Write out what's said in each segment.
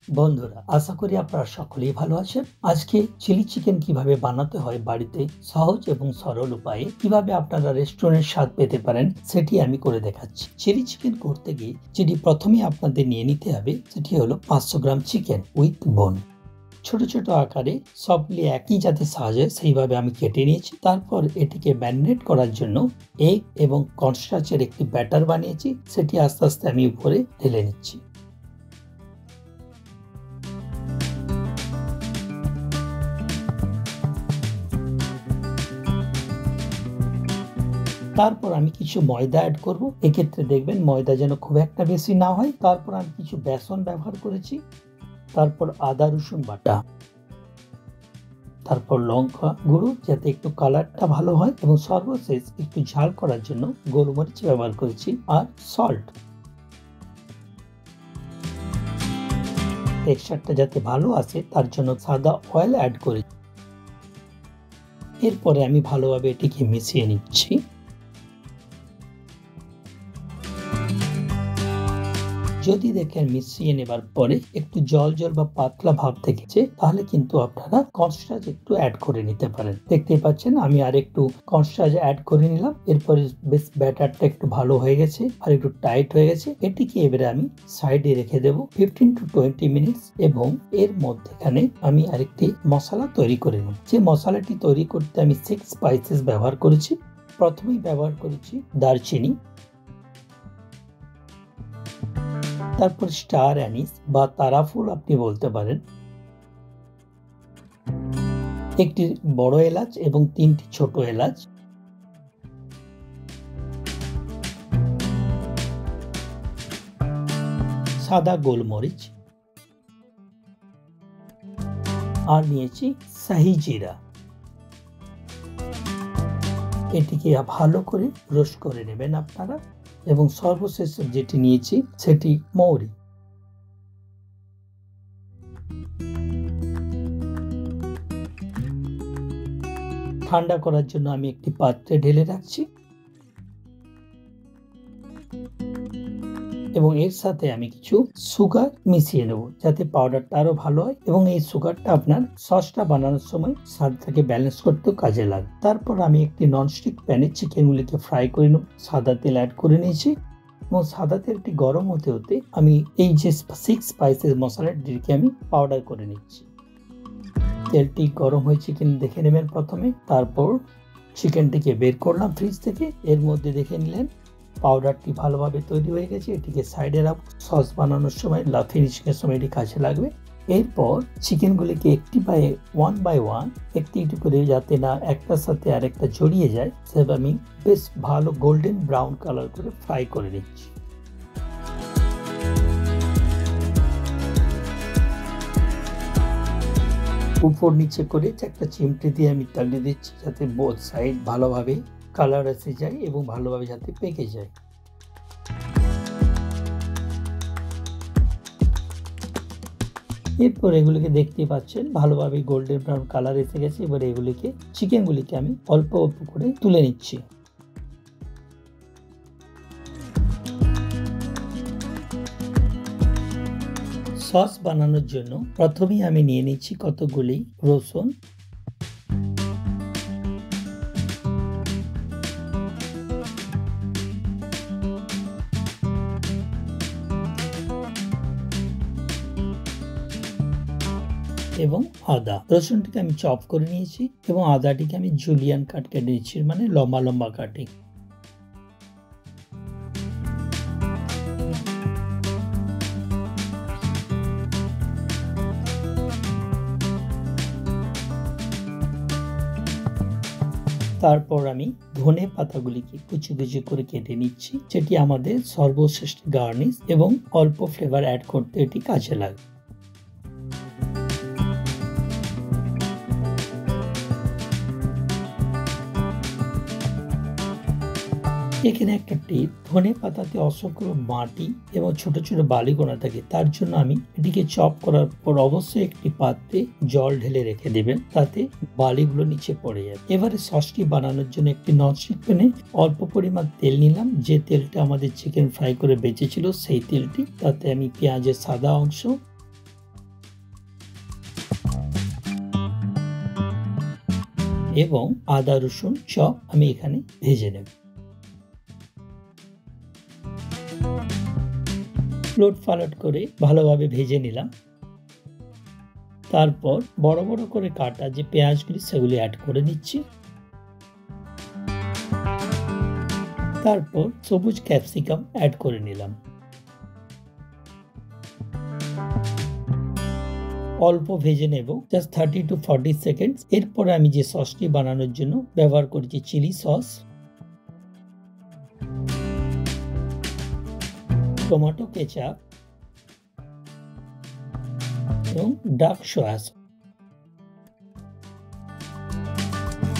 বন্ধুরা, আশা করি আপনারা সকলেই ভালো আছেন। আজকে চিলি চিকেন কিভাবে বানাতে হয় বাড়িতে সহজ এবং সরল উপায়ে কিভাবে আপনারা রেস্টুরেন্টের স্বাদ পেতে পারেন সেটি আমি করে দেখাচ্ছি। চিলি চিকেন করতে গিয়ে যেটি প্রথমেই আপনাদের নিয়ে নিতে হবে সেটি হলো 500 গ্রাম চিকেন উইথ বোন। ছোট ছোট আকারে সবগুলি একই যাতে সাজে সেইভাবে আমি কেটে নিয়েছি। তারপর এটিকে ম্যারিনেট করার জন্য এগ এবং কর্নস্টার্চের একটি ব্যাটার বানিয়েছি, সেটি আস্তে আস্তে আমি উপরে ঢেলে নিচ্ছি। তারপর আমি কিছু ময়দা অ্যাড করব। এক্ষেত্রে দেখবেন ময়দা যেন খুব একটা বেশি না হয়। তারপর আমি কিছু বেসন ব্যবহার করেছি। তারপর আদা রসুন বাটা, তারপর লঙ্কা গুঁড়ো যাতে একটু কালারটা ভালো হয়, এবং সর্বশেষ একটু ঝাল করার জন্য গোলমরিচ ব্যবহার করেছি আর সল্ট। টেক্সচারটা যাতে ভালো আসে তার জন্য সাদা অয়েল অ্যাড করেছি। এরপরে আমি ভালোভাবে এটিকে মিশিয়ে নিচ্ছি। যদি দেখেন মিশিয়ে নেবার পরে একটু জল জল বা পাতলা ভাব থেকেছে, তাহলে কিন্তু আপনারা কর্নস্টার্চ একটু অ্যাড করে নিতে পারেন। দেখতেই পাচ্ছেন আমি আর একটু কর্নস্টার্চ অ্যাড করে নিলাম। এরপরে বেশ ব্যাটারটা একটু ভালো হয়ে গেছে আর একটু টাইট হয়ে গেছে। এটিকে এবারে আমি সাইডে রেখে দেব 15 to 20 মিনিটস, এবং এর মধ্যেখানে আমি আরেকটি মশলা তৈরি করে নেব। যে মশলাটি তৈরি করতে আমি 6 স্পাইসেস ব্যবহার করেছি। প্রথমেই ব্যবহার করেছি দারচিনি, তারপর স্টার অ্যানিস বা তারাফুল আপনি বলতে পারেন, একটি বড় এলাচ এবং 3টি ছোট এলাচ, সাদা গোলমরিচ, আর নিয়েছি শাহি জিরা। এটিকে ভালো করে রোস্ট করে নেবেন আপনারা। এবং সর্বশেষ যেটি নিয়েছি সেটি মৌরি। ঠান্ডা করার জন্য আমি একটি পাত্রে ঢেলে রাখছি, এবং এর সাথে আমি কিছু সুগার মিশিয়ে নেব যাতে পাউডারটা আরো ভালো হয়, এবং এই সুগারটা আপনার সসটা বানানোর সময় স্বাদটাকে ব্যালেন্স করতেও কাজে লাগে। তারপর আমি একটি ননস্টিক প্যানে চিকেনগুলিকে ফ্রাই করে নেব। সাদা তেল অ্যাড করে নিয়েছি, এবং সাদা তেলটি গরম হতে হতে আমি এই যে 6 স্পাইসেস মশলাটিকে আমি পাউডার করে নিচ্ছি। তেলটি গরম হয়েছে কিনা দেখে নেবেন প্রথমে। তারপর চিকেনটিকে বের করলাম ফ্রিজ থেকে। এর মধ্যে দেখে নিলেন পাউডারটি ভালোভাবে তৈরি হয়ে গেছে। এটিকে সাইডে রাখবো, সস বানানোর সময় ফিনিশিং এর সময় এটি কাজে লাগবে। এরপর চিকেনগুলিকে ওয়ান বাই ওয়ান একটি করে, যাতে না একটার সাথে আরেকটা জড়িয়ে যায়, সেভাবে আমি বেশ ভালো গোল্ডেন ব্রাউন কালার করে ফ্রাই করে নিচ্ছি। উপর নিচে করে একটা চিমটি দিয়ে আমি তালিয়ে দিচ্ছি যাতে বোথ সাইড ভালোভাবে কালার এসে যায় এবং ভালোভাবে যাতে পেকে যায়। এরপর এগুলিকে দেখতে পাচ্ছেন ভালোভাবে গোল্ডেন ব্রাউন কালার এসে গেছে। এবার এগুলিকে চিকেনগুলিকে আমি অল্প অল্প করে তুলে নিচ্ছি। সস বানানোর জন্য প্রথমেই আমি নিয়ে নিচ্ছি কতগুলি রসুন, এবং আদা। রসুনটিকে আমি চপ করে নিয়েছি এবং আদাটিকে আমি জুলিয়ান কাট কেটে নিচ্ছি, মানে লম্বা লম্বা কাটিং। তারপর আমি ধনে পাতাগুলিকে কুচি কুচি করে কেটে নিচ্ছি, যেটি আমাদের সর্বশেষ গার্নিশ এবং অল্প ফ্লেভার অ্যাড করতে এটি কাজে লাগে। এখানে একটা টিপ, ধনে পাতাতে অসংখ্য মাটি এবং ছোট ছোট বালিকণা থাকে, তার জন্য আমি এটিকে চপ করার পর অবশ্যই একটি পাত্রে জল ঢেলে রেখে দেবেন, তাতে বালিগুলো নিচে পড়ে যাবে। এবারে সসটি বানানোর জন্য একটি ননস্টিক প্যানে অল্প পরিমাণ তেল নিলাম। যে তেলটা আমাদের চিকেন ফ্রাই করে বেঁচেছিল সেই তেলটি, তাতে আমি পেঁয়াজের সাদা অংশ, এবং আদা রসুন চপ আমি এখানে ভেজে নেব। উলট পালট করে ভালোভাবে ভেজে নিলাম। তারপর বড় বড় করে কাটা যে পেঁয়াজগুলি সেগুলি অ্যাড করে নিচ্ছি। তারপর সবুজ ক্যাপসিকাম অ্যাড করে নিলাম। অল্প ভেজে নেব, জাস্ট 30 to 40 সেকেন্ডস। এরপর আমি যে সসটি বানানোর জন্য ব্যবহার করেছি চিলি সস, টমেটো কেচাপ এবং ডার্ক সয়া সস।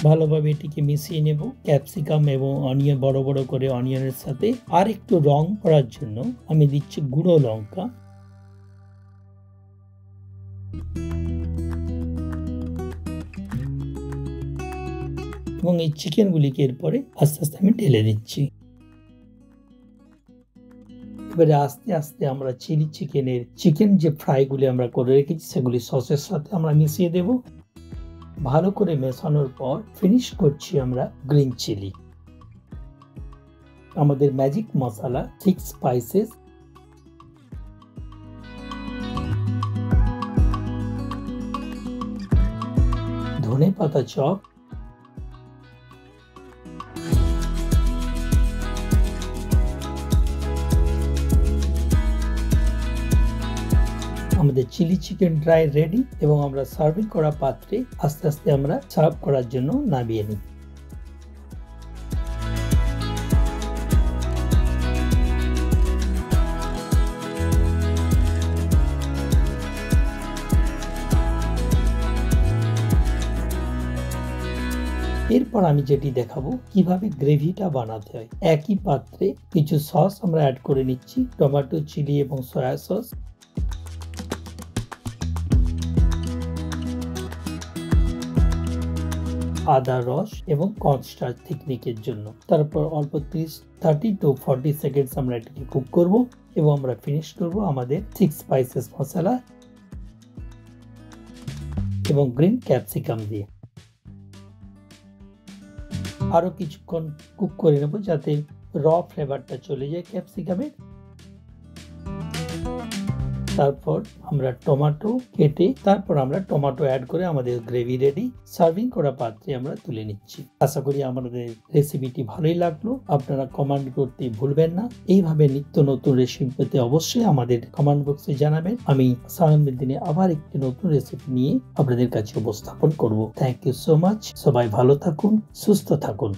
ভালোভাবে এটিকে মিশিয়ে নেব। ক্যাপসিকাম এবং অনিয়ন বড় বড় করে অনিয়নের সাথে আর একটু রং করার জন্য আমি দিচ্ছি গুঁড়ো লঙ্কা। এবং এই চিকেনগুলিকে এরপরে আস্তে আস্তে আমি ঢেলে দিচ্ছি। এবারে আস্তে আস্তে আমরা চিকেন যে ফ্রাইগুলি আমরা করে রেখেছি সেগুলি সসের সাথে আমরা মিশিয়ে দেব। ভালো করে মেশানোর পর ফিনিশ করছি আমরা গ্রিন চিলি। আমাদের ম্যাজিক মশলা 6 স্পাইসেস, ধনে পাতা চপ, আমাদের চিলি চিকেন ড্রাই রেডি এবং আমরা সার্ভিং করা পাত্রে আস্তে আস্তে আমরা সার্ভ করার জন্য নামিয়ে নিই। এরপর আমি যেটি দেখাবো কিভাবে গ্রেভিটা বানাতে হয়। একই পাত্রে কিছু সস আমরা অ্যাড করে নিচ্ছি, টমেটো, চিলি এবং সয়া সস। আদা রস এবং কর্নস্টার্চ টেকনিকের জন্য। তারপর অল্প 30 to 40 সেকেন্ডস আমরা এটাকে কুক করব এবং আমরা ফিনিশ করব আমাদের 6 স্পাইসেস মশলা এবং গ্রিন ক্যাপসিকাম দিয়ে। আরো কিছুক্ষণ কুক করে নেব যাতে র ফ্লেভারটা চলে যায় ক্যাপসিকামের। তারপর আমরা টমেটো কেটে তারপর আমরা টমেটো অ্যাড করে আমাদের গ্রেভি রেডি। সার্ভিং করা পাত্রে আমরা তুলে নিচ্ছি। আশা করি আমাদের রেসিপিটি ভালোই লাগলো। আপনারা কমেন্ট করতে ভুলবেন না। এইভাবে নিত্য নতুন রেসিপি পেতে অবশ্যই আমাদের কমেন্ট বক্সে জানাবেন। আমি সামনের দিনে আবার একটি নতুন রেসিপি নিয়ে আপনাদের কাছে উপস্থাপন করব। Thank you so much. সবাই ভালো থাকুন, সুস্থ থাকুন।